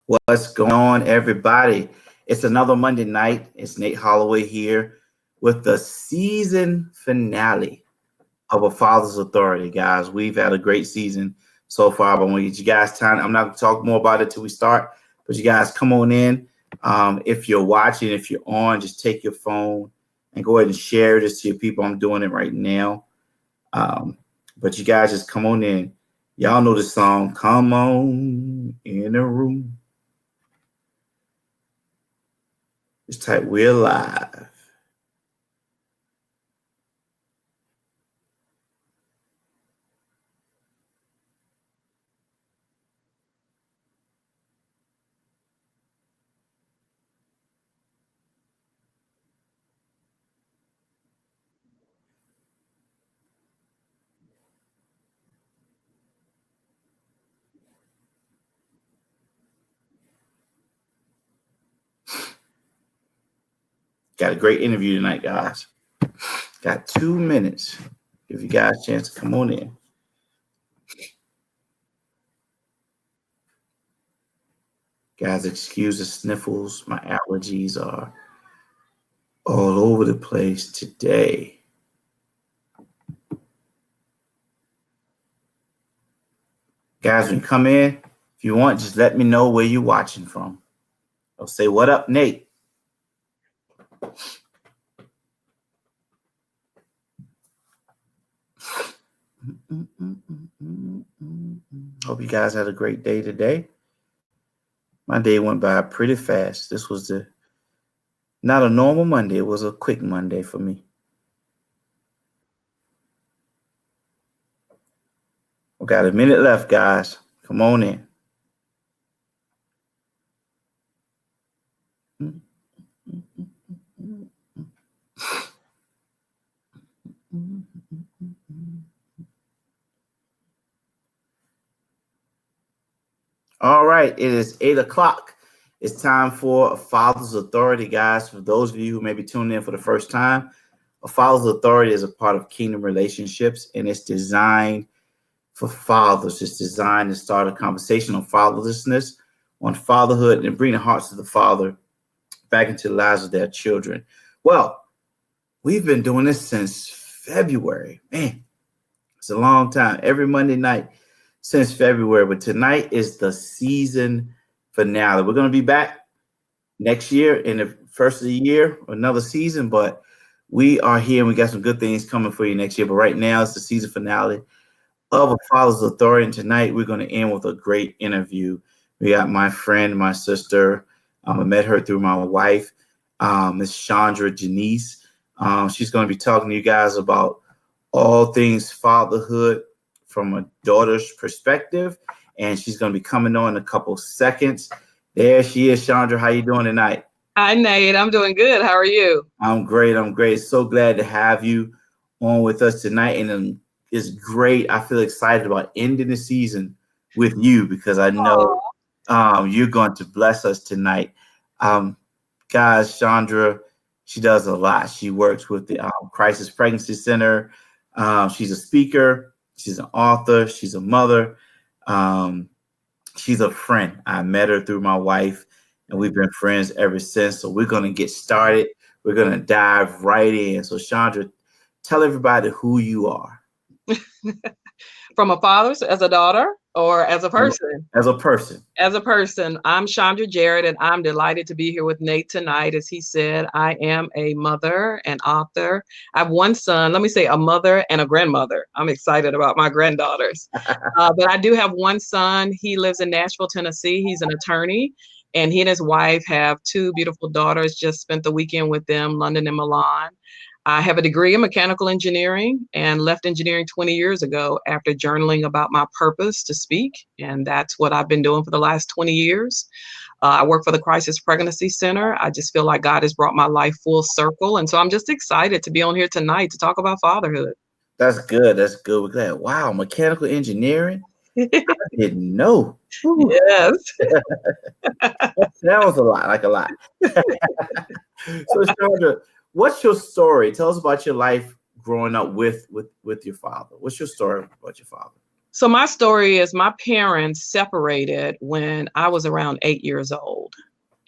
What's going on, everybody? It's another Monday night. It's Nate Holloway here with the season finale of A Father's Authority, guys. We've had a great season so far, but I'm going to get you guys time. I'm not going to talk more about it till we start, but you guys come on in. If you're watching, if you're on, just take your phone and go ahead and share this to your people. I'm doing it right now. But you guys just come on in. Y'all know the song, Come On in the Room. Just type We're Live. Got a great interview tonight, guys. Got 2 minutes. Give you guys a chance to come on in. Guys, excuse the sniffles. My allergies are all over the place today. Guys, when you come in, if you want, just let me know where you're watching from. I'll say, what up, Nate? Hope you guys had a great day today. My day went by pretty fast. This was not a normal Monday. It was a quick Monday for me. We got a minute left, guys. Come on in. All right, it is 8 o'clock. It's time for A Father's Authority, guys. For those of you who may be tuning in for the first time, A Father's Authority is a part of Kingdom Relationships, and it's designed for fathers. It's designed to start a conversation on fatherlessness, on fatherhood, and bring the hearts of the father back into the lives of their children. Well, we've been doing this since February. Man, it's a long time. Every Monday night since February, but tonight is the season finale. We're going to be back next year in the first of the year, another season, but we are here and we got some good things coming for you next year. But right now it's the season finale of A Father's Authority, and tonight we're going to end with a great interview. We got my friend, my sister. I met her through my wife, Miss Chandra, Denise. She's going to be talking to you guys about all things fatherhood from a daughter's perspective, and she's going to be coming on in a couple seconds. There she is, Chandra. How you doing tonight? Hi, Nate. I'm doing good. How are you? I'm great. So glad to have you on with us tonight, and it's great. I feel excited about ending the season with you because I know you're going to bless us tonight. Guys, Chandra, she does a lot. She works with the Crisis Pregnancy Center. She's a speaker. She's an author. She's a mother. She's a friend. I met her through my wife, and we've been friends ever since. So we're going to get started. We're going to dive right in. So, Chandra, tell everybody who you are. From a father, as a daughter, or as a person? As a person. As a person. I'm Chandra Jarrett, and I'm delighted to be here with Nate tonight. As he said, I am a mother and author. I have one son, let me say a mother and a grandmother. I'm excited about my granddaughters. But I do have one son. He lives in Nashville, Tennessee. He's an attorney, and he and his wife have two beautiful daughters. Just spent the weekend with them, London and Milan. I have a degree in mechanical engineering and left engineering 20 years ago after journaling about my purpose to speak. And that's what I've been doing for the last 20 years. I work for the Crisis Pregnancy Center. I just feel like God has brought my life full circle. And so I'm just excited to be on here tonight to talk about fatherhood. That's good. We're glad. Wow, mechanical engineering? I didn't know. Ooh. Yes. That sounds like a lot. So, Chandra, what's your story? Tell us about your life growing up with your father. What's your story about your father? So my story is my parents separated when I was around 8 years old.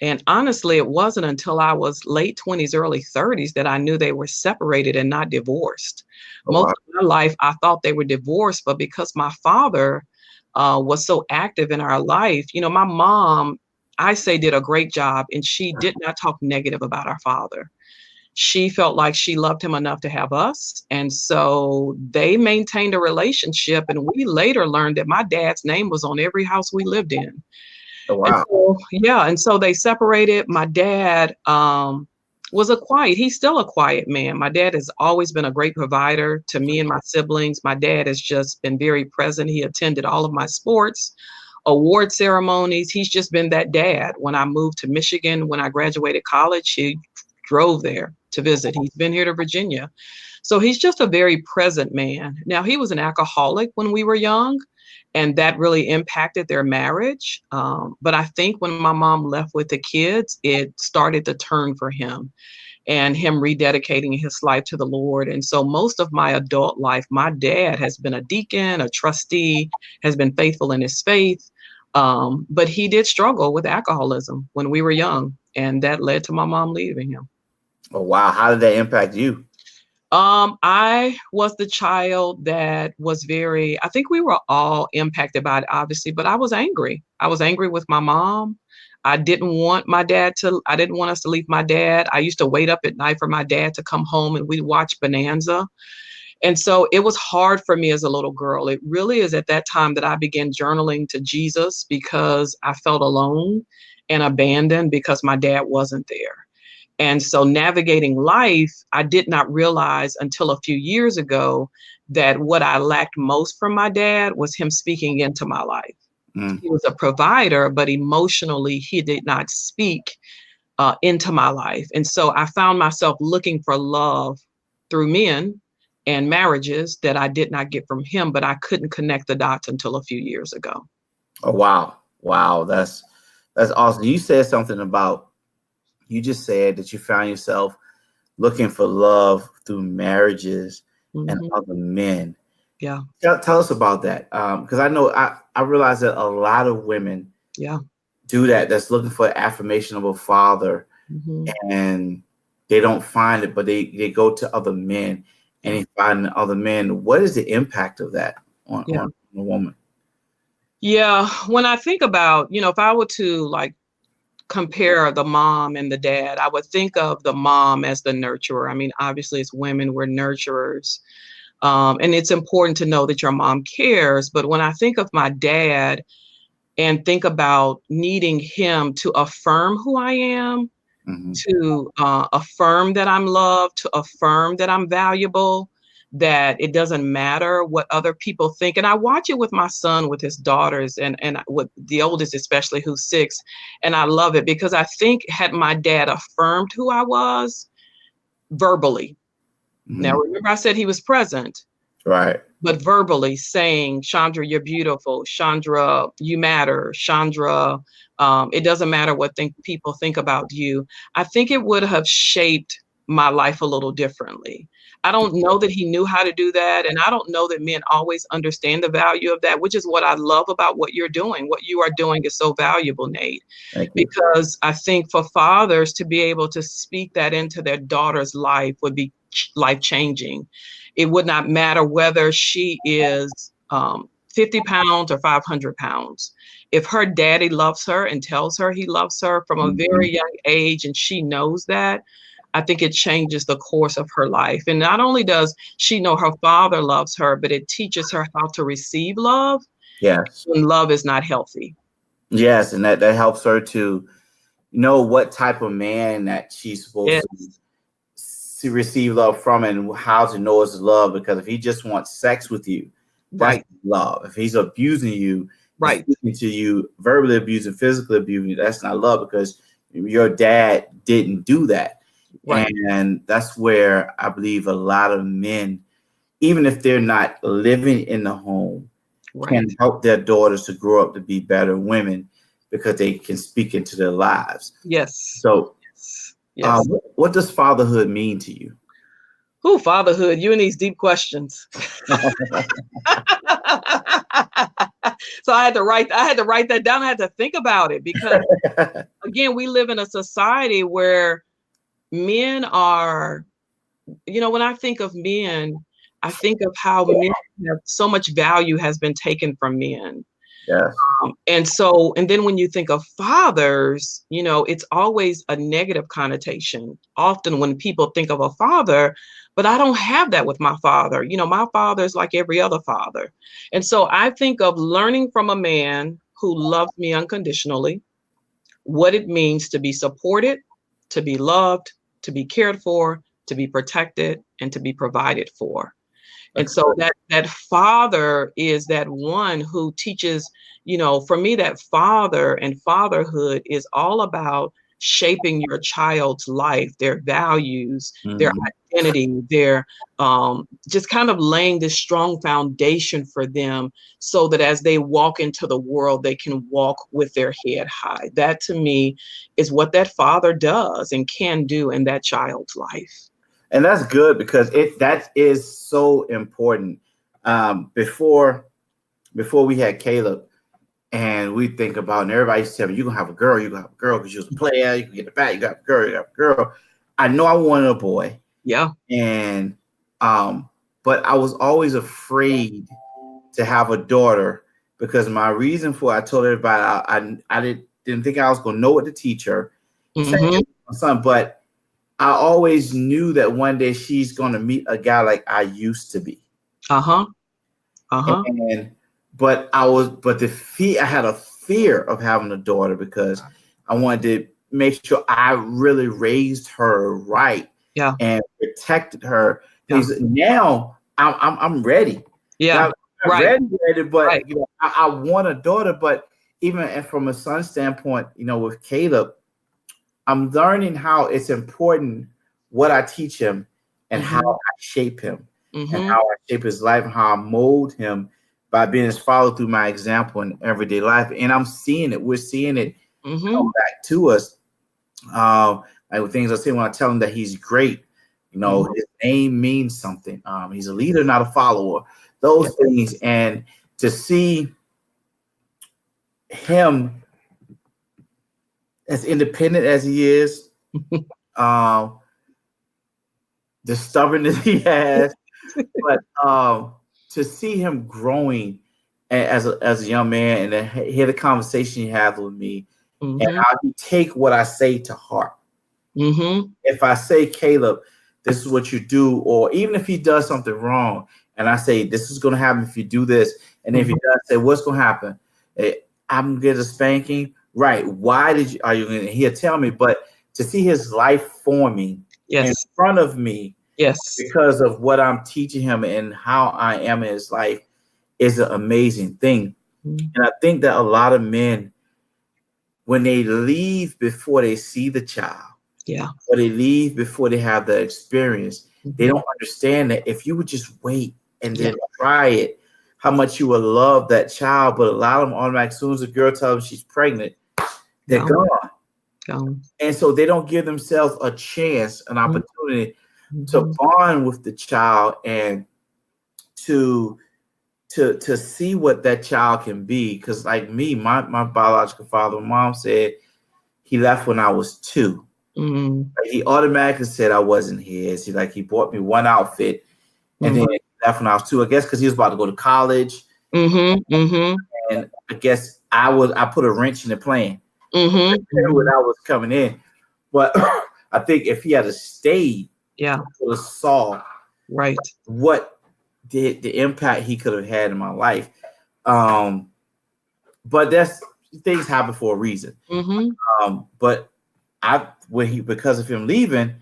And honestly, it wasn't until I was late 20s, early 30s that I knew they were separated and not divorced. Oh, Most wow. of my life, I thought they were divorced, but because my father was so active in our life, my mom, I say, did a great job, and she did not talk negative about our father. She felt like she loved him enough to have us. And so they maintained a relationship. And we later learned that my dad's name was on every house we lived in. Oh, And wow. so, yeah, and so they separated. My dad was he's still a quiet man. My dad has always been a great provider to me and my siblings. My dad has just been very present. He attended all of my sports, award ceremonies. He's just been that dad. When I moved to Michigan, when I graduated college, he drove there to visit. He's been here to Virginia. So he's just a very present man. Now, he was an alcoholic when we were young, and that really impacted their marriage. But I think when my mom left with the kids, it started to turn for him and him rededicating his life to the Lord. And so most of my adult life, my dad has been a deacon, a trustee, has been faithful in his faith. But he did struggle with alcoholism when we were young, and that led to my mom leaving him. Oh, wow. How did that impact you? I was the child that was I think we were all impacted by it, obviously, but I was angry. I was angry with my mom. I didn't want I didn't want us to leave my dad. I used to wait up at night for my dad to come home, and we'd watch Bonanza. And so it was hard for me as a little girl. It really is at that time that I began journaling to Jesus, because I felt alone and abandoned because my dad wasn't there. And so navigating life, I did not realize until a few years ago that what I lacked most from my dad was him speaking into my life. Mm. He was a provider, but emotionally, he did not speak into my life. And so I found myself looking for love through men and marriages that I did not get from him, but I couldn't connect the dots until a few years ago. Oh, wow. Wow. That's awesome. You just said that you found yourself looking for love through marriages and Mhm. other men. Yeah, Tell us about that. Because I realize that a lot of women yeah. do that. That's looking for affirmation of a father, Mhm. and they don't find it, but they go to other men and Yeah, they find other men. What is the impact of that yeah. on a woman? Yeah, when I think about, if I were to compare the mom and the dad, I would think of the mom as the nurturer. I mean, obviously, as women, we're nurturers. And it's important to know that your mom cares. But when I think of my dad and think about needing him to affirm who I am, Hmm. to affirm that I'm loved, to affirm that I'm valuable, that it doesn't matter what other people think. And I watch it with my son, with his daughters, and with the oldest, especially, who's 6. And I love it because I think had my dad affirmed who I was verbally. Now, Hmm. remember, I said he was present, Right. but verbally saying, Chandra, you're beautiful. Chandra, you matter. Chandra, it doesn't matter what people think about you. I think it would have shaped my life a little differently. I don't know that he knew how to do that. And I don't know that men always understand the value of that, which is what I love about what you're doing. What you are doing is so valuable, Nate, Thank you. because I think for fathers to be able to speak that into their daughter's life would be life changing. It would not matter whether she is 50 pounds or 500 pounds. If her daddy loves her and tells her he loves her from a Hmm. very young age, and she knows that, I think it changes the course of her life. And not only does she know her father loves her, but it teaches her how to receive love Yes. when love is not healthy. Yes, and that helps her to know what type of man that she's supposed Yes, to receive love from, and how to know it's love. Because if he just wants sex with you, that's right, love. If he's abusing you and right, speaking to you, verbally abusing, physically abusing you, that's not love, because your dad didn't do that. right, And that's where I believe a lot of men, even if they're not living in the home, right. can help their daughters to grow up to be better women, because they can speak into their lives. Yes, So, yes, yes. what does fatherhood mean to you? Who fatherhood? You and these deep questions. So I had to write that down. I had to think about it because again, we live in a society where men are, when I think of men, I think of how men have so much value has been taken from men. Yes. And then when you think of fathers, it's always a negative connotation. Often when people think of a father, but I don't have that with my father. My father is like every other father. And so I think of learning from a man who loves me unconditionally, what it means to be supported, to be loved, to be cared for, to be protected, and to be provided for. And so that father is that one who teaches, for me, that father and fatherhood is all about shaping your child's life, their values, their identity, their just kind of laying this strong foundation for them so that as they walk into the world, they can walk with their head high. That to me is what that father does and can do in that child's life. And that's good because that is so important. Before we had Caleb, and we think about, and everybody used to tell me, you're gonna have a girl, because you was a player, you can get the bat, you got a girl, you got a girl. I know I wanted a boy. Yeah. And but I was always afraid to have a daughter because my reason for it, I told everybody I didn't think I was gonna know what to teach her. Mm-hmm. My son, but I always knew that one day she's gonna meet a guy like I used to be. Uh-huh. Uh-huh. But I had a fear of having a daughter because I wanted to make sure I really raised her right. Yeah. And protected her. Yeah. Now I'm ready. Yeah. I'm right. ready, but Right. I want a daughter. But even from a son standpoint, with Caleb, I'm learning how it's important what I teach him and how I shape him and how I shape his life and how I mold him by being his father through my example in everyday life. And I'm seeing it. We're seeing it come back to us. Like things I say when I tell him that he's great, his name means something. He's a leader, not a follower. Those things. And to see him as independent as he is, the stubbornness he has, but to see him growing as a young man and then hear the conversation he has with me and how he take what I say to heart. If I say, Caleb, this is what you do, or even if he does something wrong and I say, this is going to happen if you do this. And if he does say, what's going to happen? I'm going to get a spanking. Right. Why are you going to, he'll tell me, but to see his life forming in front of me because of what I'm teaching him and how I am in his life is an amazing thing. And I think that a lot of men, when they leave before they see the child, or they leave before they have the experience, they don't understand that if you would just wait and then try it, how much you will love that child. But a lot of them automatically, as soon as a girl tells them she's pregnant, they're gone. And so they don't give themselves a chance, an opportunity to bond with the child and to see what that child can be. Because like me, my biological father, mom said he left when I was 2. He automatically said I wasn't his. He bought me one outfit and then he left when I was 2. I guess because he was about to go to college. And I guess I put a wrench in the plan when I was coming in. But I think if he had stayed, I would have saw what the impact he could have had in my life. But things happen for a reason. But because of him leaving,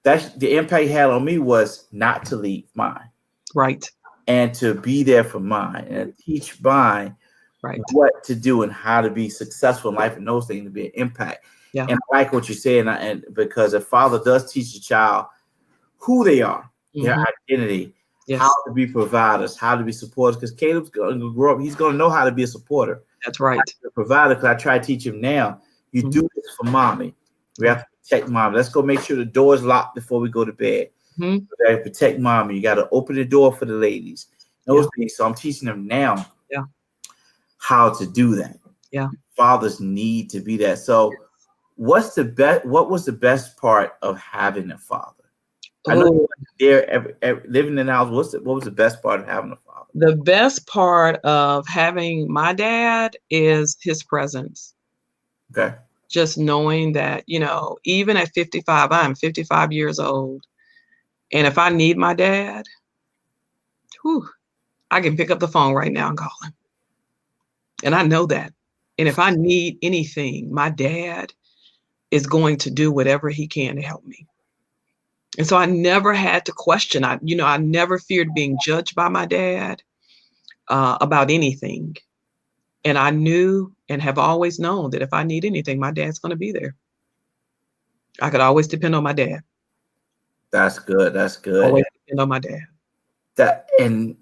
the impact he had on me was not to leave mine. Right. And to be there for mine and teach mine what to do and how to be successful in life and those things to be an impact. And I like what you're saying, and because a father does teach a child who they are, their identity, how to be providers, how to be supporters. Because Caleb's going to grow up, he's going to know how to be a supporter. That's right. A provider, because I try to teach him now. You do this for mommy. We have to protect mommy. Let's go make sure the door is locked before we go to bed. Hmm. You gotta protect mommy. You gotta open the door for the ladies. Those Yeah. things. So I'm teaching them now Yeah. how to do that. Yeah. Fathers need to be that. So what was the best part of having a father? I know you Oh, weren't there living in the house. What was the best part of having a father? the best part of having my dad is his presence. Okay. Just knowing that, even at 55, I'm 55 years old. And if I need my dad, whew, I can pick up the phone right now and call him. And I know that. And if I need anything, my dad is going to do whatever he can to help me. And so I never had to question. I never feared being judged by my dad about anything. And I knew and have always known that if I need anything, my dad's going to be there. I could always depend on my dad. That's good. That's good. Always depend on my dad. And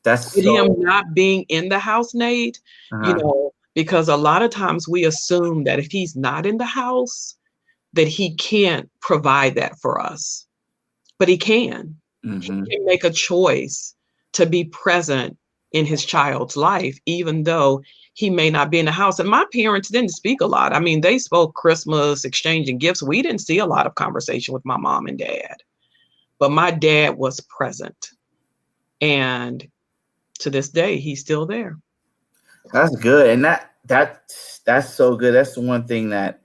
that's With him so. not being in the house, Nate, Uh-huh. because a lot of times we assume that if he's not in the house, that he can't provide that for us. But he can. He Hmm. can make a choice to be present in his child's life, even though he may not be in the house. And my parents didn't speak a lot. I mean, they spoke Christmas, exchanging gifts. We didn't see a lot of conversation with my mom and dad, but my dad was present. And to this day, he's still there. That's good. And that's so good. That's the one thing that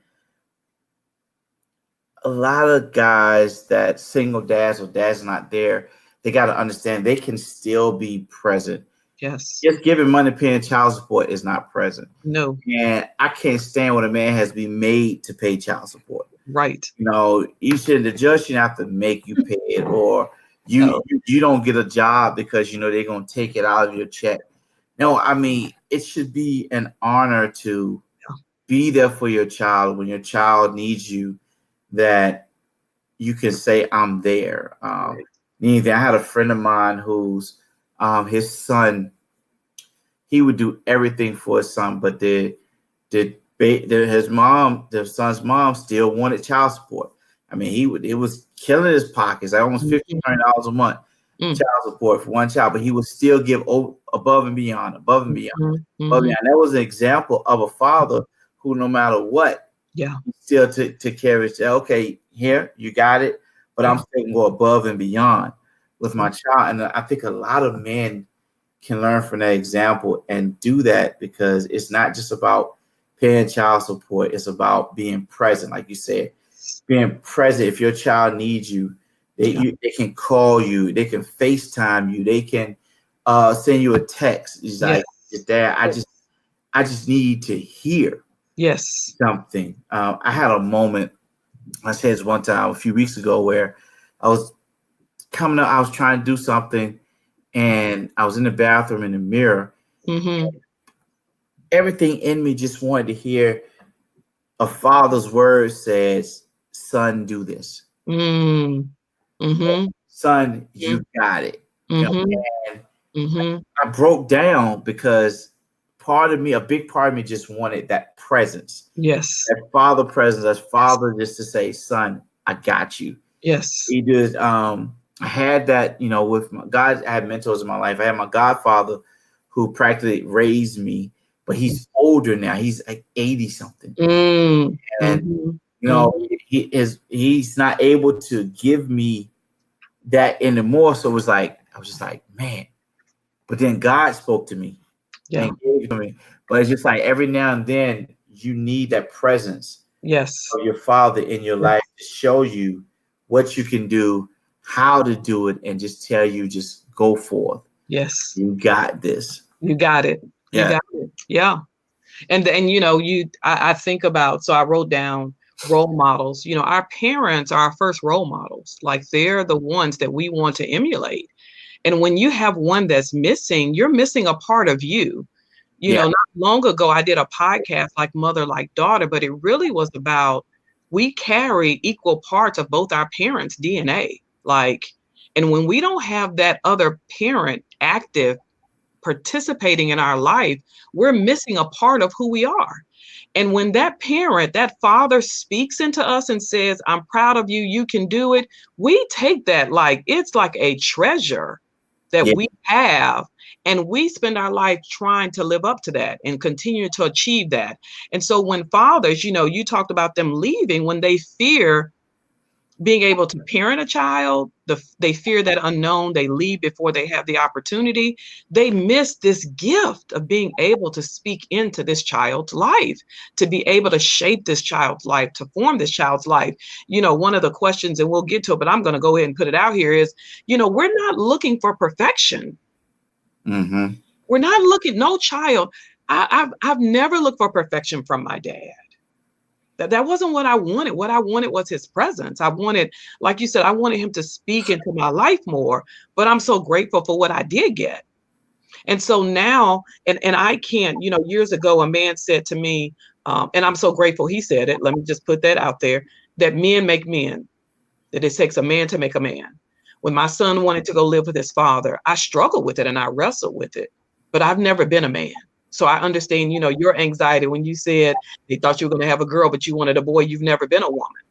a lot of guys that single dads or dads not there, they got to understand they can still be present. Yes. Just giving money, paying child support is not present. No. And I can't stand when a man has to be made to pay child support. Right. The judge shouldn't have to make you pay it, or No. you don't get a job because they're gonna take it out of your check. No, I mean it should be an honor to be there for your child when your child needs you, that you can say I'm there. Right. Anything. I had a friend of mine who's his son, he would do everything for his son, but the son's mom still wanted child support. I mean, it was killing his pockets, like almost $1,500 a month Mm. child support for one child, but he would still give above and beyond, above and beyond, Mhm. above and Mhm. beyond. That was an example of a father who, no matter what, Yeah. he still took care of it. Said, okay, here, you got it, but I'm Yeah. still gonna go above and beyond with my child. And I think a lot of men can learn from that example and do that, because it's not just about paying child support. It's about being present, like you said, being present. If your child needs you, Yeah. they can call you, they can FaceTime you, they can send you a text. It's Yes. like, Dad, I just need to hear Yes. something. I had a moment. I said this one time a few weeks ago where I was coming up. I was trying to do something, and I was in the bathroom in the mirror. Mm-hmm. Everything in me just wanted to hear a father's word says, "Son, do this. Mm. Mm-hmm. Son, you got it." Mm-hmm. And Mm-hmm. I broke down because a big part of me just wanted that presence, Yes. that father presence, that father just to say, "Son, I got you." Yes. He did. I had that, with my God. I had mentors in my life. I had my godfather who practically raised me, but he's older now. He's like 80 something. Mm. And, Mm-hmm. Mm-hmm. he's not able to give me that anymore. So it was like, I was just like, man, but then God spoke to me Yeah. and gave it to me. But it's just like every now and then you need that presence Yes. of your father in your life to show you what you can do, how to do it, and just tell you, just go forth. Yes. You got this. You got it. You Yeah. got it. Yeah. And I think about, so I wrote down role models. Our parents are our first role models. Like, they're the ones that we want to emulate. And when you have one that's missing, you're missing a part of you. Yeah. Not long ago, I did a podcast like Mother, Like Daughter, but it really was about, we carry equal parts of both our parents' DNA. And when we don't have that other parent active participating in our life, we're missing a part of who we are. And when that parent, that father speaks into us and says, I'm proud of you, you can do it, we take that like it's like a treasure that Yeah. we have. And we spend our life trying to live up to that and continue to achieve that. And so when fathers, you talked about them leaving when they fear being able to parent a child, they fear that unknown, they leave before they have the opportunity. They miss this gift of being able to speak into this child's life, to be able to shape this child's life, to form this child's life. One of the questions, and we'll get to it, but I'm going to go ahead and put it out here is, we're not looking for perfection. Mm-hmm. We're not looking, no child. I've never looked for perfection from my dad. That wasn't what I wanted. What I wanted was his presence. I wanted, like you said, I wanted him to speak into my life more, but I'm so grateful for what I did get. And so now, and I can't, years ago, a man said to me, and I'm so grateful he said it, let me just put that out there, that men make men, that it takes a man to make a man. When my son wanted to go live with his father, I struggled with it and I wrestled with it, but I've never been a man. So I understand, your anxiety when you said they thought you were going to have a girl, but you wanted a boy. You've never been a woman.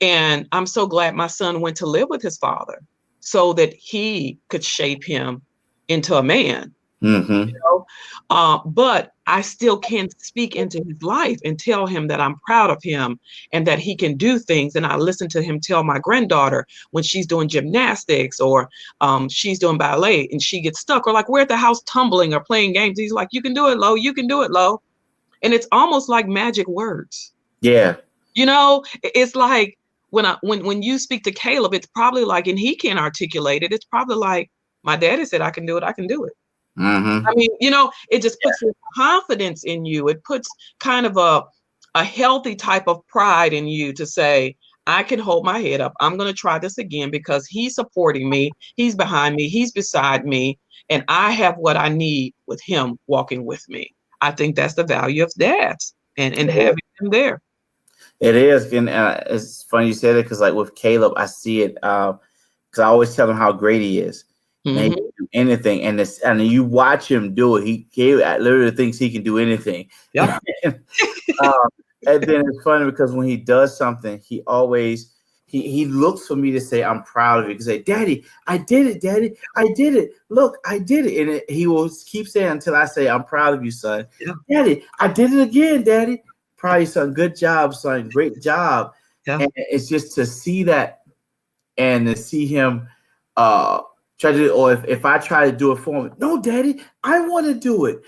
And I'm so glad my son went to live with his father so that he could shape him into a man. Mm-hmm. But I still can speak into his life and tell him that I'm proud of him and that he can do things. And I listen to him tell my granddaughter when she's doing gymnastics or she's doing ballet and she gets stuck, or like we're at the house tumbling or playing games. He's like, you can do it, Lo. You can do it, Lo. And it's almost like magic words. Yeah. It's like when you speak to Caleb, it's probably like, and he can't articulate it. It's probably like, my daddy said, I can do it. I can do it. Mm-hmm. I mean, it just puts confidence in you. It puts kind of a healthy type of pride in you to say, I can hold my head up. I'm going to try this again because he's supporting me. He's behind me. He's beside me. And I have what I need with him walking with me. I think that's the value of dads and having them there. It is, and it's funny you said it because, like with Caleb, I see it because I always tell him how great he is. Man, he can do anything, and you watch him do it. He literally thinks he can do anything. Yeah. And then it's funny because when he does something, he always he looks for me to say, "I'm proud of you." Because say, "Daddy, I did it. Daddy, I did it. Look, I did it." And he will keep saying until I say, "I'm proud of you, son." Yeah. Daddy, I did it again, Daddy. Proud of you, son. Good job, son. Great job. Yeah. And it's just to see that and to see him try to, or if I try to do it for him, no, Daddy, I want to do it.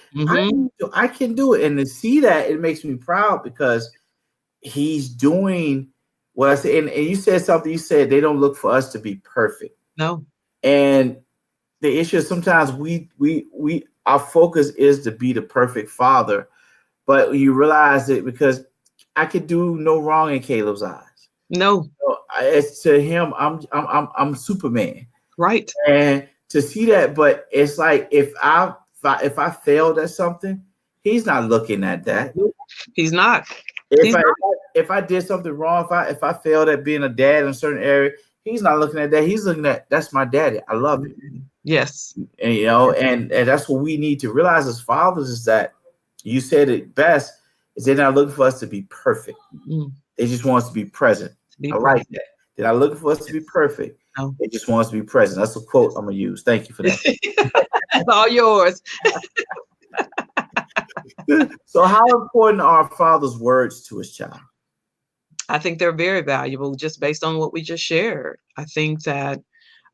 I can do it. And to see that, it makes me proud because he's doing what I said. And you said something, you said they don't look for us to be perfect. No. And the issue is sometimes our focus is to be the perfect father, but you realize it because I could do no wrong in Caleb's eyes. No. So it's to him, I'm Superman. Right. And to see that, but it's like if I failed at something, he's not looking at that. He's not. If I did something wrong, if I failed at being a dad in a certain area, he's not looking at that. He's looking at that's my daddy. I love it. Yes. And and that's what we need to realize as fathers is that you said it best is they're not looking for us to be perfect. They just want us to be present. Like that. They're not looking for us to be perfect. No. They just want us to be present. That's a quote I'm gonna use. Thank you for that. That's all yours. So how important are a father's words to his child? I think they're very valuable just based on what we just shared. I think that,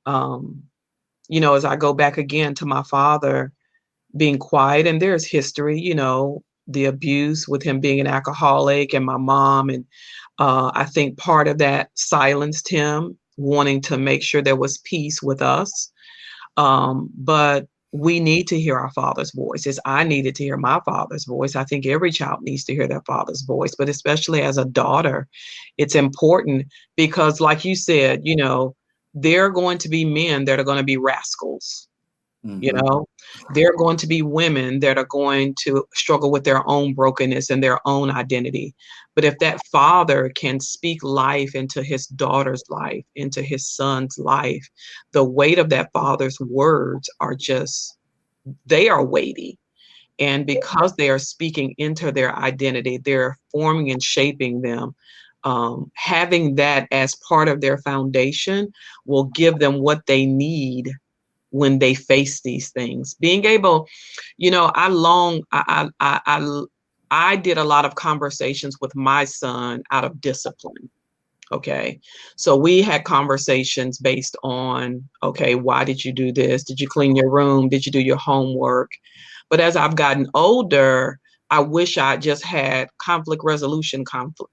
as I go back again to my father being quiet, and there's history, the abuse with him being an alcoholic and my mom. And I think part of that silenced him, wanting to make sure there was peace with us. But we need to hear our father's voices. I needed to hear my father's voice. I think every child needs to hear their father's voice, but especially as a daughter, it's important because like you said, there are going to be men that are going to be rascals. There are going to be women that are going to struggle with their own brokenness and their own identity. But if that father can speak life into his daughter's life, into his son's life, the weight of that father's words are they are weighty. And because they are speaking into their identity, they're forming and shaping them. Having that as part of their foundation will give them what they need when they face these things. Being able, I did a lot of conversations with my son out of discipline. Okay. So we had conversations based on, okay, why did you do this? Did you clean your room? Did you do your homework? But as I've gotten older, I wish I just had conflict resolution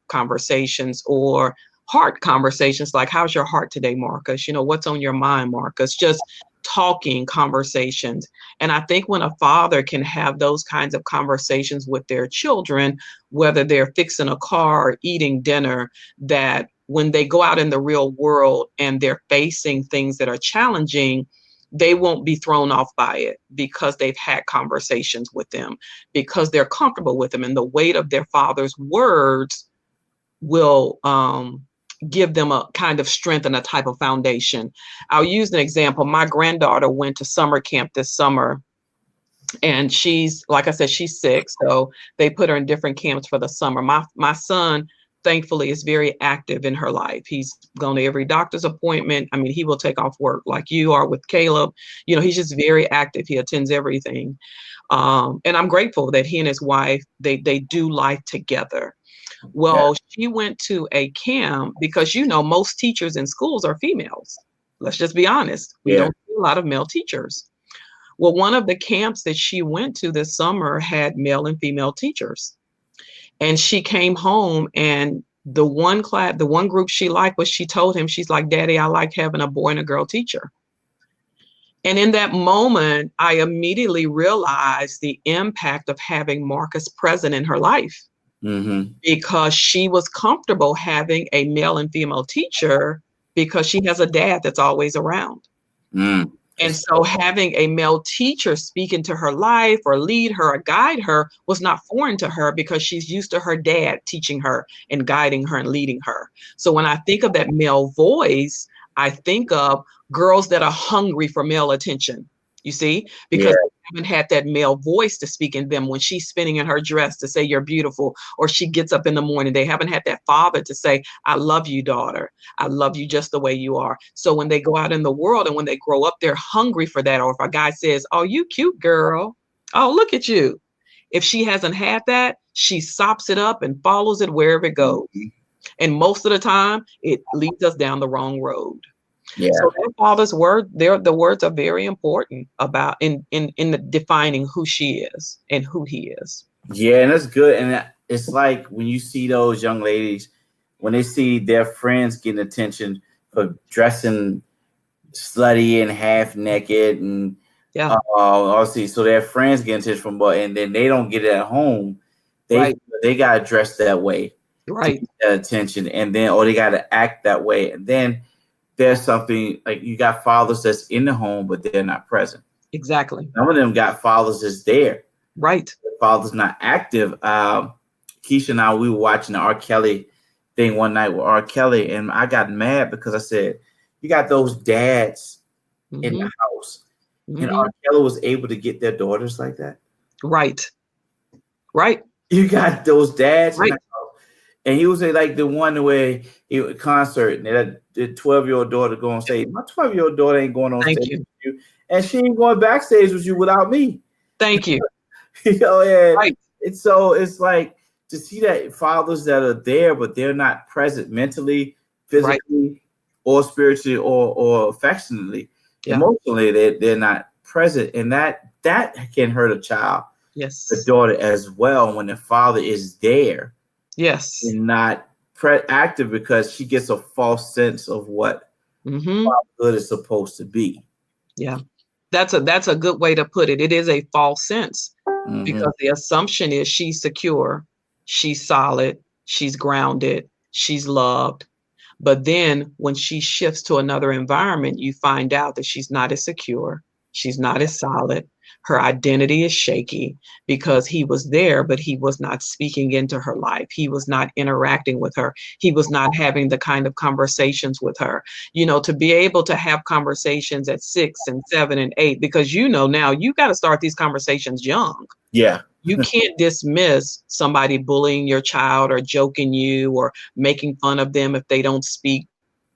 conversations or heart conversations like, how's your heart today, Marcus? What's on your mind, Marcus? Just talking conversations. And I think when a father can have those kinds of conversations with their children, whether they're fixing a car or eating dinner, that when they go out in the real world and they're facing things that are challenging, they won't be thrown off by it because they've had conversations with them, because they're comfortable with them. And the weight of their father's words will give them a kind of strength and a type of foundation. I'll use an example. My granddaughter went to summer camp this summer, and she's, like I said, she's 6. So they put her in different camps for the summer. My son, thankfully, is very active in her life. He's gone to every doctor's appointment. I mean, he will take off work like you are with Caleb. He's just very active. He attends everything. And I'm grateful that he and his wife, they do life together. Well, she went to a camp because, most teachers in schools are females. Let's just be honest. We don't see a lot of male teachers. Well, one of the camps that she went to this summer had male and female teachers. And she came home, and the one group she liked was, she told him, she's like, Daddy, I like having a boy and a girl teacher. And in that moment, I immediately realized the impact of having Marcus present in her life. Mm-hmm. Because she was comfortable having a male and female teacher because she has a dad that's always around. And so having a male teacher speak into her life or lead her or guide her was not foreign to her because she's used to her dad teaching her and guiding her and leading her. So when I think of that male voice, I think of girls that are hungry for male attention, you see, because they haven't had that male voice to speak in them when she's spinning in her dress to say, you're beautiful, or she gets up in the morning. They haven't had that father to say, I love you, daughter. I love you just the way you are. So when they go out in the world and when they grow up, they're hungry for that. Or if a guy says, oh, you cute girl. Oh, look at you. If she hasn't had that, she sops it up and follows it wherever it goes. And most of the time, it leads us down the wrong road. Yeah. So their father's word, the words are very important about in defining who she is and who he is. Yeah, and that's good. And it's like when you see those young ladies, when they see their friends getting attention for dressing slutty and half naked, and obviously, so their friends get attention from, and then they don't get it at home. They got to dress that way, right? To get that attention, and then they got to act that way, and then there's something like you got fathers that's in the home, but they're not present. Exactly. Some of them got fathers that's there. Right. The father's not active. Keisha and I, we were watching the R. Kelly thing one night with R. Kelly, and I got mad because I said, you got those dads in the house, and R. Kelly was able to get their daughters like that. Right. Right. You got those dads in the house. And he was like the one where he was concert, and that the 12-year-old daughter go on stage. My 12-year-old daughter ain't going on stage with you, and she ain't going backstage with you without me. Thank you. Right. And so it's like to see that fathers that are there, but they're not present mentally, physically, or spiritually, or affectionately, emotionally. They're not present, and that can hurt a child, the daughter as well, when the father is there. Yes. And not active, because she gets a false sense of what fatherhood is supposed to be. Yeah. That's a good way to put it. It is a false sense because the assumption is she's secure, she's solid, she's grounded, she's loved. But then when she shifts to another environment, you find out that she's not as secure, she's not as solid. Her identity is shaky because he was there, but he was not speaking into her life. He was not interacting with her. He was not having the kind of conversations with her, to be able to have conversations at 6 and 7 and 8, because now you got to start these conversations young. Yeah. You can't dismiss somebody bullying your child or joking you or making fun of them if they don't speak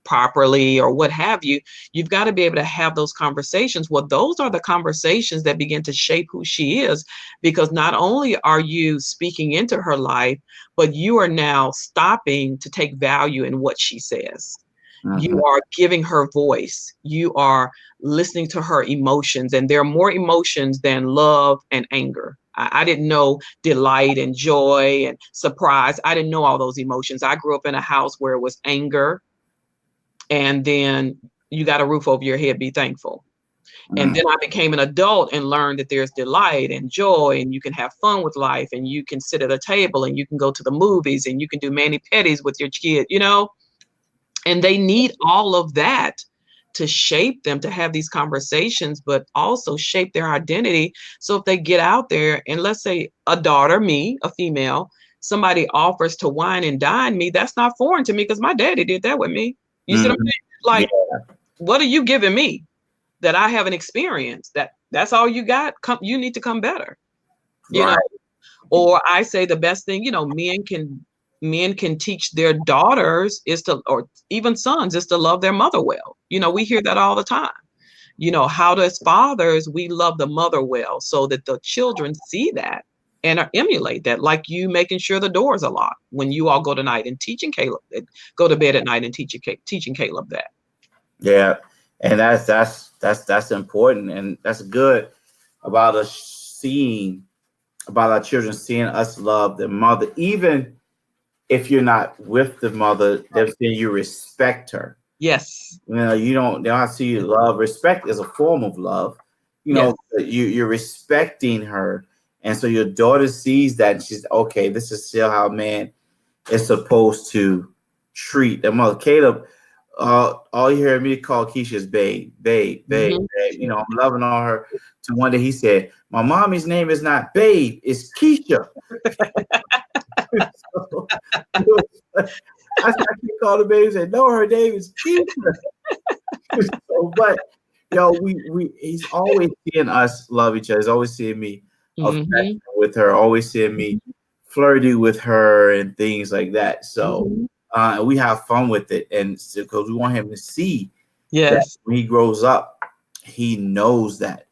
properly or what have you. You've got to be able to have those conversations. Well, those are the conversations that begin to shape who she is, because not only are you speaking into her life, but you are now stopping to take value in what she says. You are giving her voice. You are listening to her emotions, and there are more emotions than love and anger. I didn't know delight and joy and surprise. I didn't know all those emotions. I grew up in a house where it was anger, and then you got a roof over your head, be thankful. And then I became an adult and learned that there's delight and joy, and you can have fun with life, and you can sit at a table, and you can go to the movies, and you can do mani-pedis with your kid, and they need all of that to shape them, to have these conversations, but also shape their identity. So if they get out there and, let's say, a daughter, me, a female, somebody offers to wine and dine me, that's not foreign to me because my daddy did that with me. You see what I'm saying? Like, what are you giving me that I haven't experienced? That's all you got? You need to come better, Right. Or I say the best thing, men can teach their daughters or even sons is to love their mother well. We hear that all the time. How does fathers, we love the mother well, so that the children see that and emulate that, like you making sure the doors are locked when you all go to night, and teaching Caleb, go to bed at night and teaching Caleb that. Yeah. And that's important, and that's good about our children seeing us love their mother, even if you're not with the mother, then you respect her. Yes. You don't. They don't see you love. Respect is a form of love. Yes. You're respecting her, and so your daughter sees that, and she's okay. This is still how a man is supposed to treat the mother. Caleb, all you hear me call Keisha is babe, babe, babe, babe. I'm loving on her. To one day he said, "My mommy's name is not Babe, it's Keisha." So, I keep calling the baby and said, "No, her name is Keisha." So, but he's always seeing us love each other. He's always seeing me affectionate with her, always seeing me flirty with her and things like that. So we have fun with it, and because we want him to see that when he grows up, he knows that.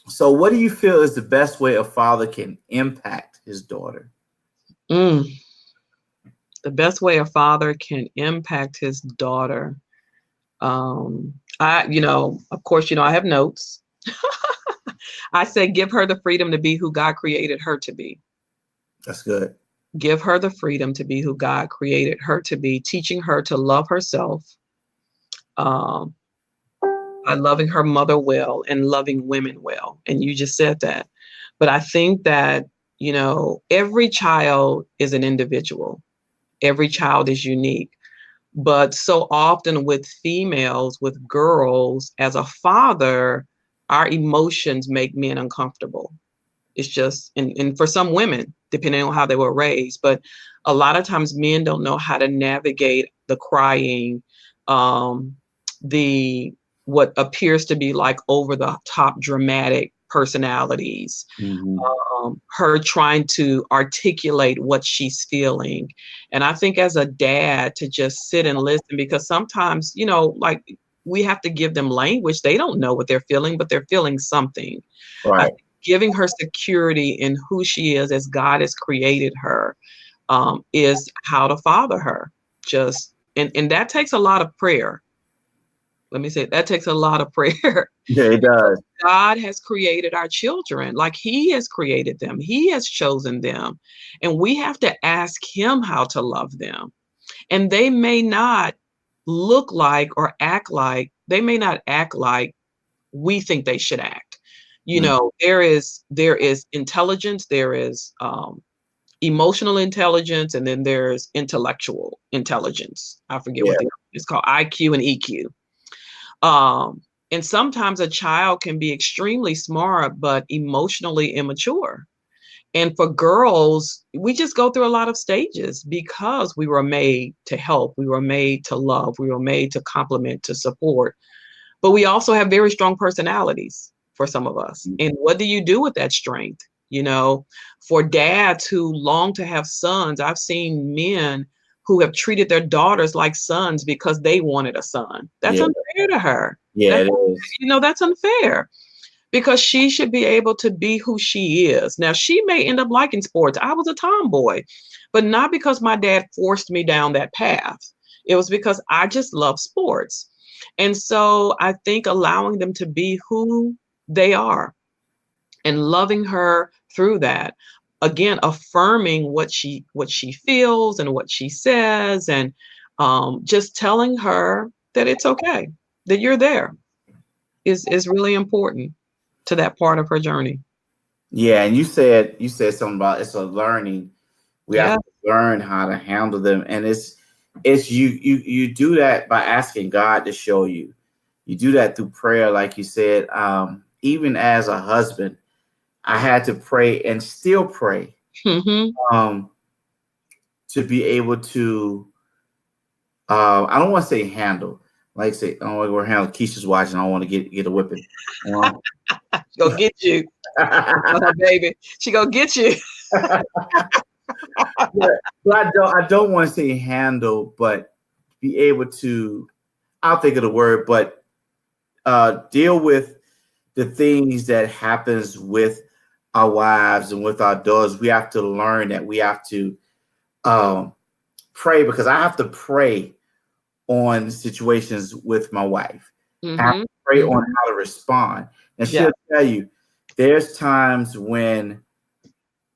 So what do you feel is the best way a father can impact his daughter? The best way a father can impact his daughter. Of course, I have notes. I say, give her the freedom to be who God created her to be. That's good. Give her the freedom to be who God created her to be, teaching her to love herself, by loving her mother well and loving women well. And you just said that. But I think that, every child is an individual. Every child is unique. But so often with females, with girls, as a father, our emotions make men uncomfortable. It's just, and for some women, depending on how they were raised, but a lot of times men don't know how to navigate the crying, what appears to be like over the top dramatic personalities, her trying to articulate what she's feeling. And I think as a dad, to just sit and listen, because sometimes, like, we have to give them language. They don't know what they're feeling, but they're feeling something. Right. Giving her security in who she is as God has created her, is how to father her. And that takes a lot of prayer. Let me say, that takes a lot of prayer. Yeah, it does. God has created our children, like He has created them. He has chosen them. And we have to ask Him how to love them. And they may not look like or act like, we think they should act. There is intelligence, there is emotional intelligence, and then there's intellectual intelligence. I forget what it's called, IQ and EQ. And sometimes a child can be extremely smart, but emotionally immature. And for girls, we just go through a lot of stages because we were made to help, we were made to love, we were made to compliment, to support. But we also have very strong personalities for some of us. And what do you do with that strength? You know, for dads who long to have sons, I've seen men who have treated their daughters like sons because they wanted a son. That's Yeah. unfair to her. Yeah, That's, it is. that's unfair because she should be able to be who she is. Now, she may end up liking sports. I was a tomboy, but not because my dad forced me down that path. It was because I just love sports. And so I think allowing them to be who they are and loving her through that, again, affirming what she feels and what she says, and just telling her that it's okay, that you're there is really important to that part of her journey. Yeah, and you said something about it's a learning. We have Yeah. to learn how to handle them, and it's you do that by asking God to show you. You do that through prayer, like you said. Even as a husband, I had to pray and still pray Hmm. um, to be able to. I don't want to say handle, like say I don't want to handle. Keisha's watching. I don't want to get a whipping. Um, Go get you, baby. She gonna get you. but I don't want to say handle, but be able to. I'll think of the word, but deal with the things that happens with our wives and with our daughters. We have to learn that we have to um, pray, because I have to pray on situations with my wife. I have Hmm. to pray on how to respond, and Yeah. she'll tell you there's times when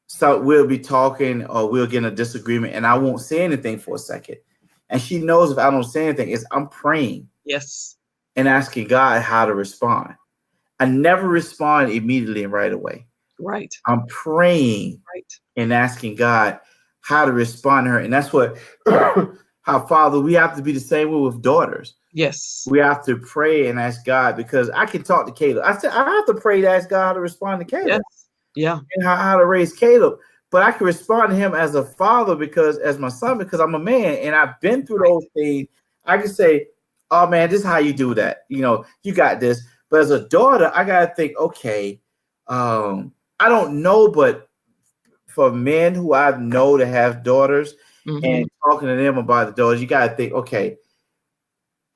so we'll be talking or we'll get in a disagreement and I won't say anything for a second. And she knows if I don't say anything, is I'm praying Yes. and asking God how to respond. I never respond immediately and right away. Right. I'm praying Right. and asking God how to respond to her. And that's what how Father, we have to be the same way with daughters. Yes. We have to pray and ask God, because I can talk to Caleb. I said I have to pray to ask God how to respond to Caleb. Yes. Yeah. And how to raise Caleb. But I can respond to him as a father, because as my son, because I'm a man and I've been through those things. I can say, oh man, this is how you do that. You got this. But as a daughter, I gotta think, okay, I don't know, but for men who I know to have daughters Hmm. and talking to them about the daughters, you gotta think, okay,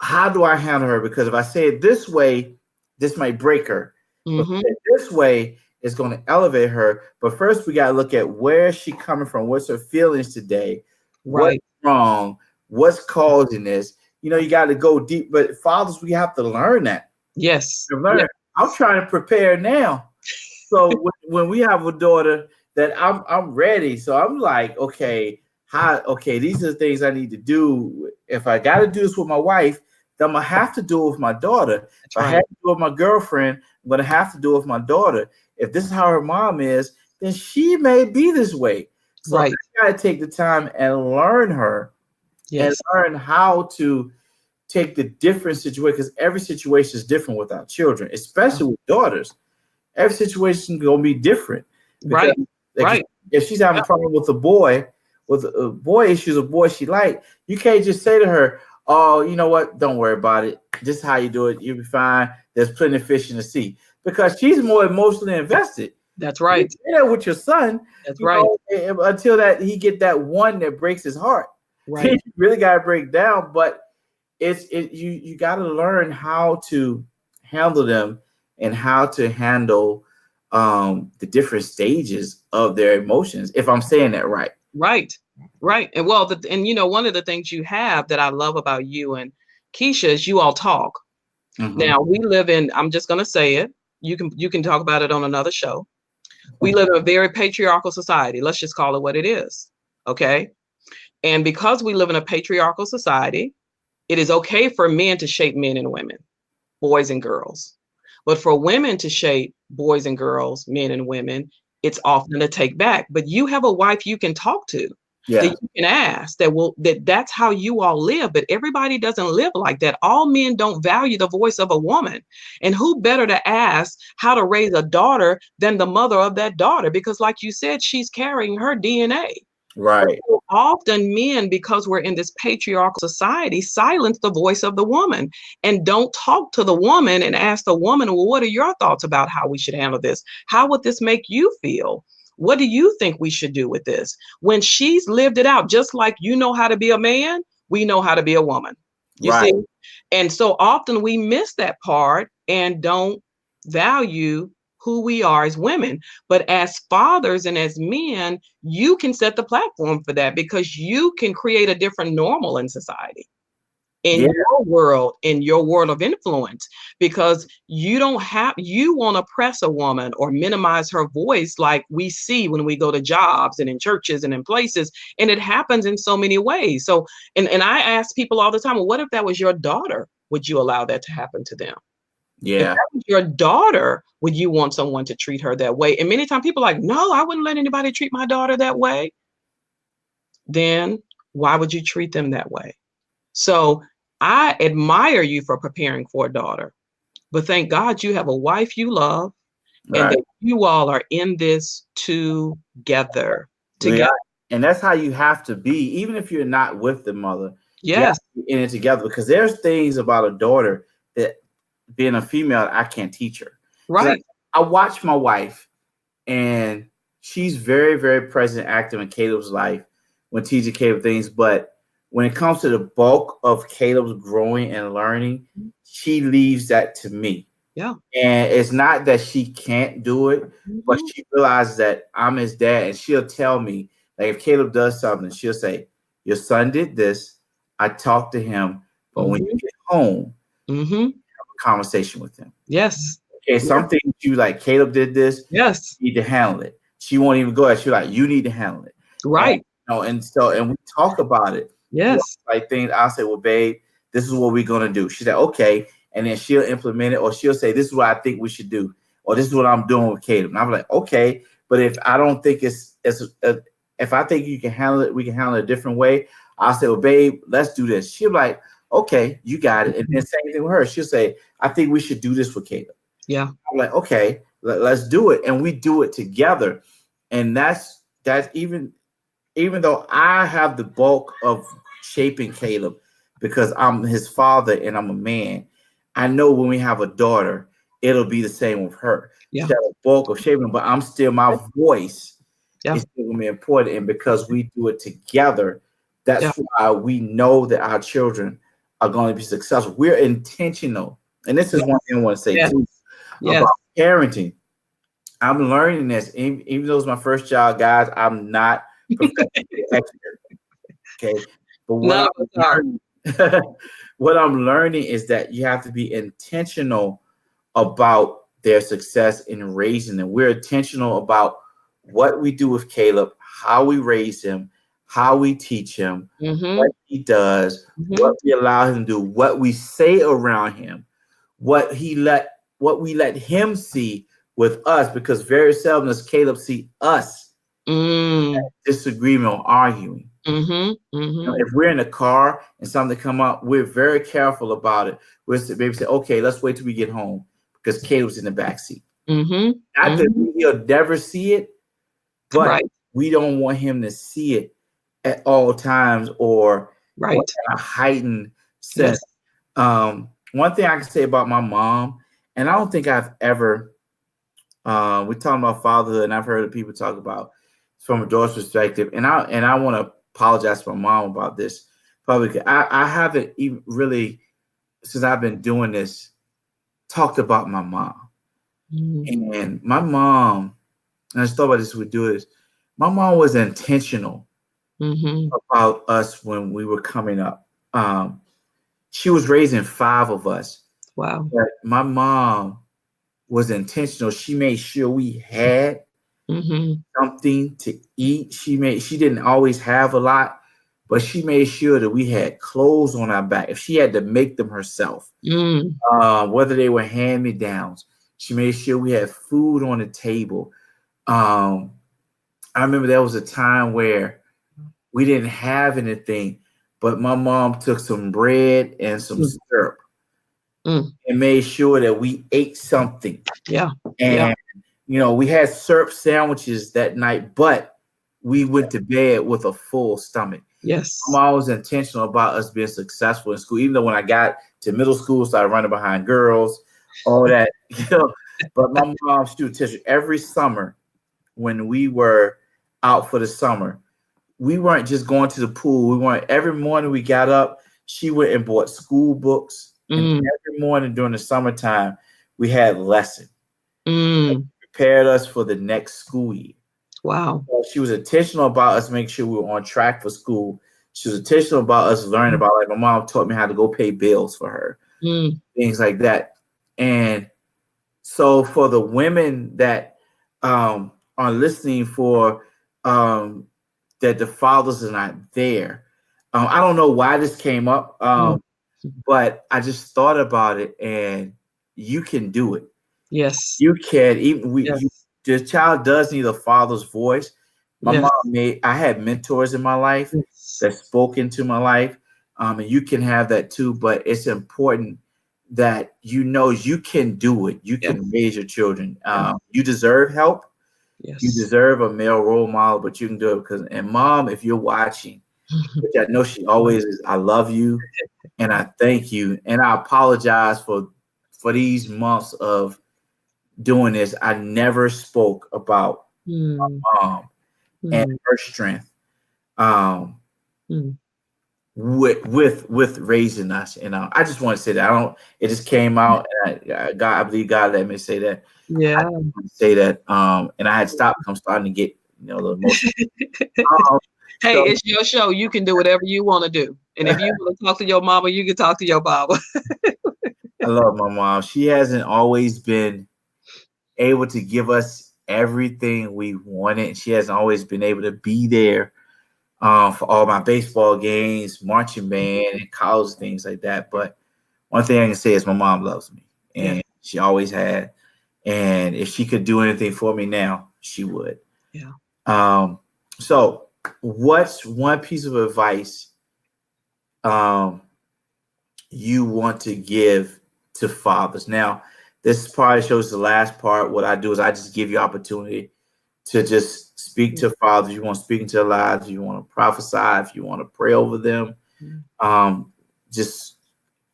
how do I handle her? Because if I say it this way, this might break her. But Hmm. this way is going to elevate her. But first, we got to look at where is she coming from? What's her feelings today? What's Right. wrong? What's causing this? You got to go deep. But fathers, we have to learn that. Yes. To learn. Yeah. I'm trying to prepare now. So when we have a daughter, that I'm ready. So I'm like, okay, these are the things I need to do. If I got to do this with my wife, then I'm gonna have to do it with my daughter. That's If I right. have to do it with my girlfriend, I'm gonna have to do it with my daughter. If this is how her mom is, then she may be this way. So Right. I gotta take the time and learn her and Yes. learn how to take the different situation, because every situation is different with our children, especially with daughters. Every situation gonna be different, because Right. like, Right. if she's having a problem with a boy, with a boy issues, a boy she like, you can't just say to her, "Oh, you know what? Don't worry about it. This is how you do it. You'll be fine. There's plenty of fish in the sea," because she's more emotionally invested. That's You right. say that with your son, That's right. until that he get that one that breaks his heart. Right. You really gotta break down, but you got to learn how to handle them and how to handle the different stages of their emotions, if I'm saying that right. Right. Right. And well, one of the things you have that I love about you and Keisha is you all talk. Mm-hmm. Now we live in, I'm just gonna say it. You can talk about it on another show. We live in a very patriarchal society. Let's just call it what it is. Okay. And because we live in a patriarchal society, it is okay for men to shape men and women, boys and girls. But for women to shape boys and girls, men and women, it's often a take back. But you have a wife you can talk to. Yeah. that you can ask that's how you all live. But everybody doesn't live like that. All men don't value the voice of a woman. And who better to ask how to raise a daughter than the mother of that daughter? Because like you said, she's carrying her DNA. Right. So often men, because we're in this patriarchal society, silence the voice of the woman and don't talk to the woman and ask the woman, well, what are your thoughts about how we should handle this? How would this make you feel? What do you think we should do with this? When she's lived it out, just like you know how to be a man, we know how to be a woman. You Right. see? And so often we miss that part and don't value who we are as women. But as fathers and as men, you can set the platform for that because you can create a different normal in society, in your world of influence, because you want to press a woman or minimize her voice like we see when we go to jobs and in churches and in places. And it happens in so many ways. So, and I ask people all the time, well, what if that was your daughter? Would you allow that to happen to them? If Yeah. that was your daughter, would you want someone to treat her that way? And many times people are like, no, I wouldn't let anybody treat my daughter that way. Then why would you treat them that way? So I admire you for preparing for a daughter, but thank God you have a wife you love and Right. that you all are in this together. Yeah. Together. And that's how you have to be, even if you're not with the mother. You have Yes. to be in it together, because there's things about a daughter that, being a female, I can't teach her. 'Cause Right. I watch my wife, and she's very, very present, active in Caleb's life when teaching Caleb things. But when it comes to the bulk of Caleb's growing and learning, she leaves that to me. Yeah. And it's not that she can't do it, but Mhm. she realizes that I'm his dad, and she'll tell me, like, if Caleb does something, she'll say, "Your son did this. I talked to him, but when you Mhm. get home, Mhm. have a conversation with him. Yes. Okay, Yes. some things you like, Caleb did this, Yes. you need to handle it." She won't even go there. She's like, "You need to handle it." And Right. and we talk about it. Yes. Like things, I'll say, "Well, babe, this is what we're gonna do." She said, "Okay," and then she'll implement it, or she'll say, "This is what I think we should do," or "This is what I'm doing with Caleb." And I'm like, "Okay," but if I don't think if I think you can handle it, we can handle it a different way. I'll say, "Well, babe, let's do this." She'll be like, "Okay, you got it." And then same thing with her. She'll say, "I think we should do this with Caleb." Yeah. I'm like, "Okay, let's do it," and we do it together. And that's even though I have the bulk of shaping Caleb because I'm his father and I'm a man, I know when we have a daughter, it'll be the same with her. Yeah. She has a bulk of shaping, but I'm still, my voice Yeah. is still gonna be important. And because we do it together, that's Yeah. why we know that our children are going to be successful. We're intentional. And this is one thing I want to say Yes. too Yes. about parenting. I'm learning this, even though it's my first child, guys. I'm not professionally expert. Okay, but None of us are. what I'm learning is that you have to be intentional about their success in raising them. We're intentional about what we do with Caleb, how we raise him, how we teach him, Mm-hmm. what he does, Mm-hmm. what we allow him to do, what we say around him, what we let him see with us, because very seldom does Caleb see us Mm. disagreement or arguing. Mm-hmm. Mm-hmm. If we're in a car and something come up, we're very careful about it. We'll maybe say, "Okay, let's wait till we get home," because Caleb's in the back seat. Mm-hmm. Not that Mm-hmm. he'll never see it, but Right. we don't want him to see it at all times, or Right. in a heightened Yes. sense. One thing I can say about my mom, and I don't think I've ever, we're talking about fatherhood, and I've heard people talk about from a daughter's perspective, and I want to apologize to my mom about this publicly. I haven't even really, since I've been doing this, talked about my mom. Mm-hmm. And my mom, and I just thought about this, we do this. My mom was intentional Mm-hmm. about us when we were coming up. She was raising 5 of us, Wow. but my mom was intentional. She made sure we had Mm-hmm. something to eat. She didn't always have a lot, but she made sure that we had clothes on our back. If she had to make them herself, Mm. whether they were hand-me-downs, she made sure we had food on the table. I remember there was a time where we didn't have anything, but my mom took some bread and some Mm, syrup mm. and made sure that we ate something. Yeah. Yeah. And, we had syrup sandwiches that night, but we went to bed with a full stomach. Yes. I'm always intentional about us being successful in school, even though when I got to middle school, started running behind girls, all that, But my mom, she would teach every summer when we were out for the summer, we weren't just going to the pool. We weren't every morning we got up, she went and bought school books. And Mm, every morning during the summertime, we had lesson. mm. Prepared us for the next school year. Wow. So she was intentional about us making sure we were on track for school. She was intentional about us learning about, like, my mom taught me how to go pay bills for her, Mm, things like that. And so for the women that are listening for that the fathers are not there, I don't know why this came up, mm. but I just thought about it, and you can do it. Yes. You can even Yes. the child does need a father's voice. My Yes. mom I had mentors in my life Yes. that spoke into my life, and you can have that too. But it's important that you can do it. You Yes. can raise your children. Yes. You deserve help. You Yes. deserve a male role model, but you can do it because. And mom, if you're watching, which I know she always is, I love you, and I thank you, and I apologize for these months of doing this. I never spoke about Mm, mom and mm, her strength, um, mm. with raising us. And I just want to say that I don't. It just came out, and I believe God let me say that. I Yeah. just want to say that, and I had stopped. I'm starting to get a little emotional. Um, Hey, so it's your show. You can do whatever you want to do. And if you want to talk to your mama, you can talk to your mama. I love my mom. She hasn't always been able to give us everything we wanted. She hasn't always been able to be there for all my baseball games, marching band, and college things like that. But one thing I can say is my mom loves me, Yeah. and she always had. And if she could do anything for me now, she would. Yeah. Um, so, what's one piece of advice um, you want to give to fathers? Now, this part shows the last part. What I do is I just give you opportunity to just speak to fathers. You want to speak into their lives. You want to prophesy. If you want to pray over them, Mm, um, just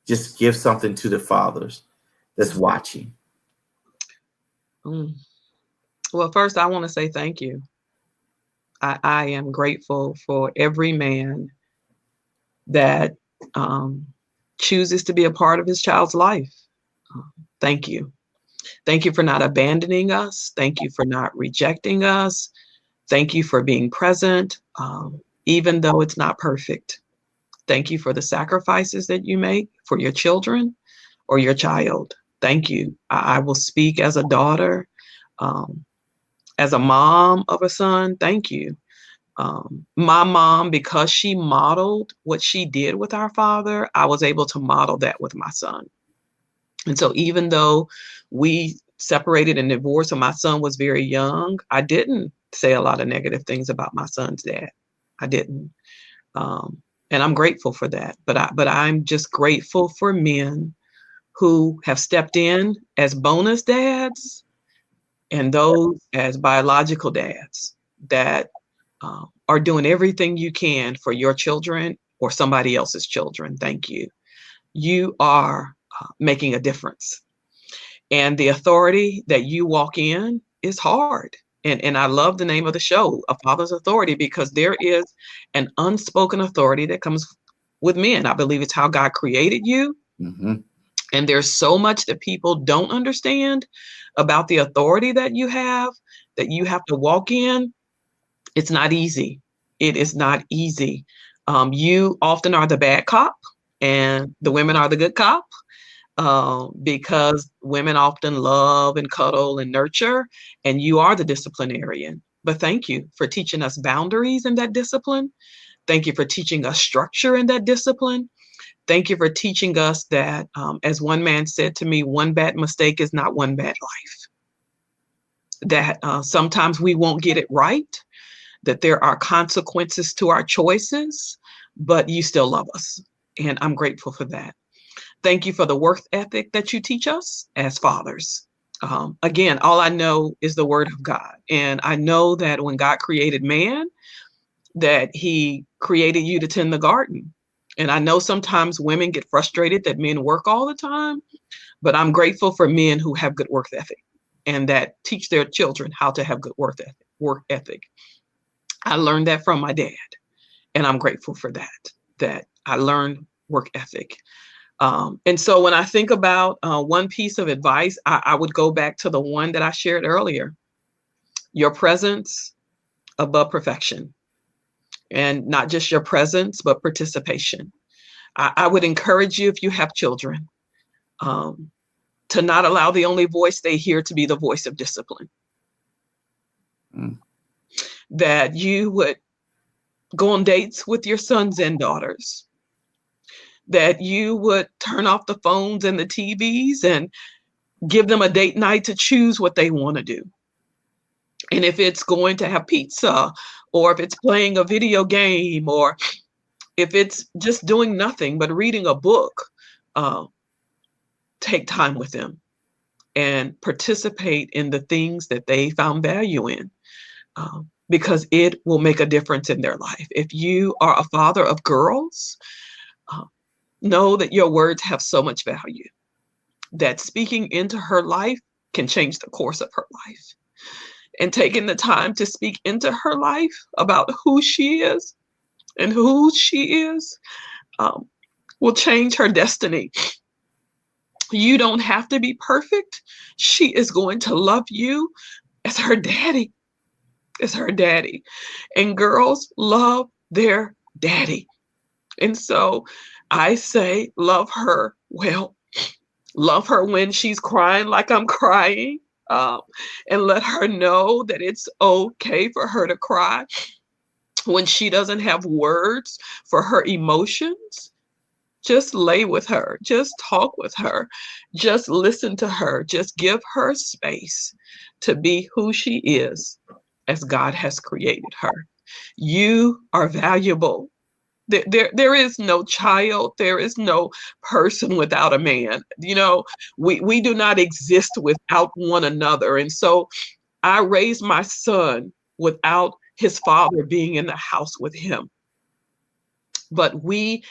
just give something to the fathers that's watching. mm. Well, first, I want to say thank you. I am grateful for every man that um, chooses to be a part of his child's life. Thank you. Thank you for not abandoning us. Thank you for not rejecting us. Thank you for being present, even though it's not perfect. Thank you for the sacrifices that you make for your children or your child. Thank you. I will speak as a daughter, um, as a mom of a son. Thank you. My mom, because she modeled what she did with our father, I was able to model that with my son. And so even though we separated and divorced when my son was very young, I didn't say a lot of negative things about my son's dad. I didn't. Um, and I'm grateful for that. But I'm just grateful for men who have stepped in as bonus dads and those as biological dads that are doing everything you can for your children or somebody else's children. Thank you. You are making a difference. And the authority that you walk in is hard. And I love the name of the show, A Father's Authority, because there is an unspoken authority that comes with men. I believe it's how God created you. Mm-hmm. And there's so much that people don't understand about the authority that you have to walk in. It's not easy. It is not easy. You often are the bad cop, and the women are the good cop, because women often love and cuddle and nurture, and you are the disciplinarian. But thank you for teaching us boundaries in that discipline. Thank you for teaching us structure in that discipline. Thank you for teaching us that, as one man said to me, one bad mistake is not one bad life. That sometimes we won't get it right, that there are consequences to our choices, but you still love us. And I'm grateful for that. Thank you for the work ethic that you teach us as fathers. Again, all I know is the word of God. And I know that when God created man, that he created you to tend the garden. And I know sometimes women get frustrated that men work all the time, but I'm grateful for men who have good work ethic and that teach their children how to have good work ethic. I learned that from my dad, and I'm grateful for that I learned work ethic. And so when I think about one piece of advice, I would go back to the one that I shared earlier: your presence above perfection. And not just your presence, but participation. I would encourage you, if you have children, to not allow the only voice they hear to be the voice of discipline. Mm. That you would go on dates with your sons and daughters. That you would turn off the phones and the TVs and give them a date night to choose what they want to do. And if it's going to have pizza, or if it's playing a video game, or if it's just doing nothing but reading a book, take time with them and participate in the things that they found value in, because it will make a difference in their life. If you are a father of girls, know that your words have so much value, that speaking into her life can change the course of her life. And taking the time to speak into her life about who she is and who she is will change her destiny. You don't have to be perfect. She is going to love you as her daddy, And girls love their daddy. And so I say, love her well. Love her when she's crying like I'm crying. And let her know that it's okay for her to cry. When she doesn't have words for her emotions, just lay with her, just talk with her, just listen to her, just give her space to be who she is as God has created her. You are valuable. There is no child, there is no person without a man. You know, we do not exist without one another. And so I raised my son without his father being in the house with him. But we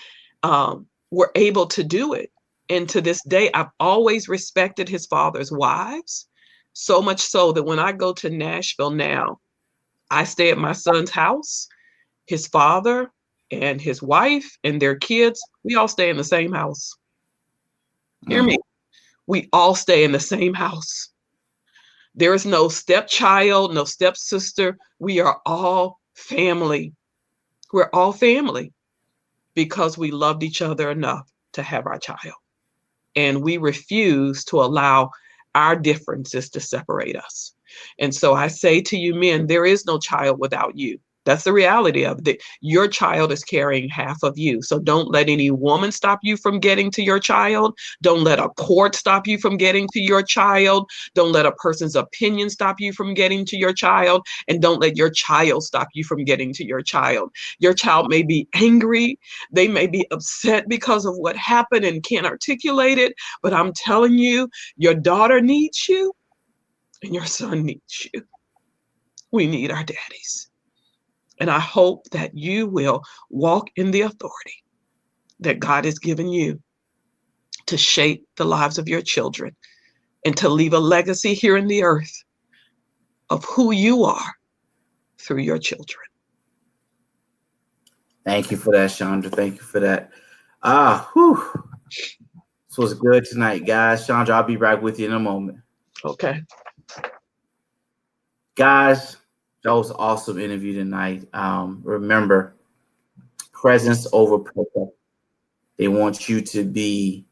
were able to do it. And to this day, I've always respected his father's wives, so much so that when I go to Nashville now, I stay at my son's house. His father and his wife and their kids, we all stay in the same house. Hear me? We all stay in the same house. There is no stepchild, no stepsister. We are all family. We're all family because we loved each other enough to have our child. And we refuse to allow our differences to separate us. And so I say to you men, there is no child without you. That's the reality of it. Your child is carrying half of you. So don't let any woman stop you from getting to your child. Don't let a court stop you from getting to your child. Don't let a person's opinion stop you from getting to your child. And don't let your child stop you from getting to your child. Your child may be angry. They may be upset because of what happened and can't articulate it. But I'm telling you, your daughter needs you and your son needs you. We need our daddies. And I hope that you will walk in the authority that God has given you to shape the lives of your children and to leave a legacy here in the earth of who you are through your children. Thank you for that, Chandra. Thank you for that. This was good tonight, guys. Chandra, I'll be right with you in a moment. Okay. Guys, that was an awesome interview tonight. Remember, presence over perfect. They want you to be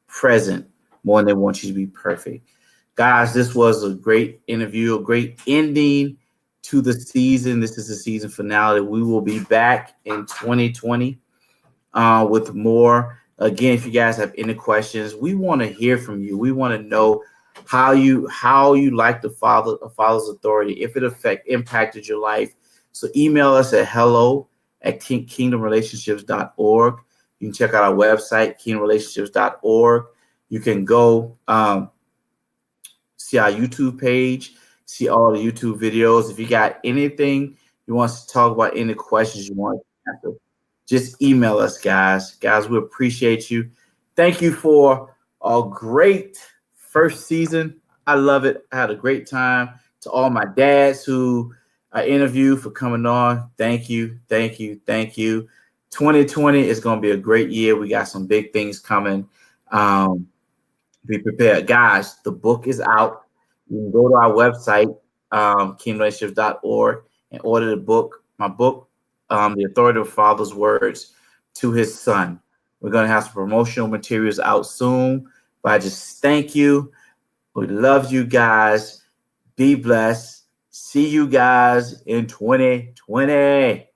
present more than they want you to be perfect. Guys, this was a great interview, a great ending to the season. This is the season finale. We will be back in 2020 with more. Again, if you guys have any questions, we want to hear from you. We want to know how you like the father's authority, if it impacted your life. So email us at hello@kingdomrelationships.org. You can check out our website, kingdomrelationships.org. You can go see our YouTube page, see all the YouTube videos. If you got anything you want us to talk about, any questions you want to answer, just email us, guys. Guys, we appreciate you. Thank you for a great first season. I love it. I had a great time. To all my dads who I interviewed for coming on, thank you, thank you, thank you. 2020 is going to be a great year. We got some big things coming. Be prepared. Guys, the book is out. You can go to our website, kingdomrelationships.org, and order the book. My book, The Authority of a Father's Words to His Son. We're going to have some promotional materials out soon. But I just thank you. We love you guys. Be blessed. See you guys in 2020.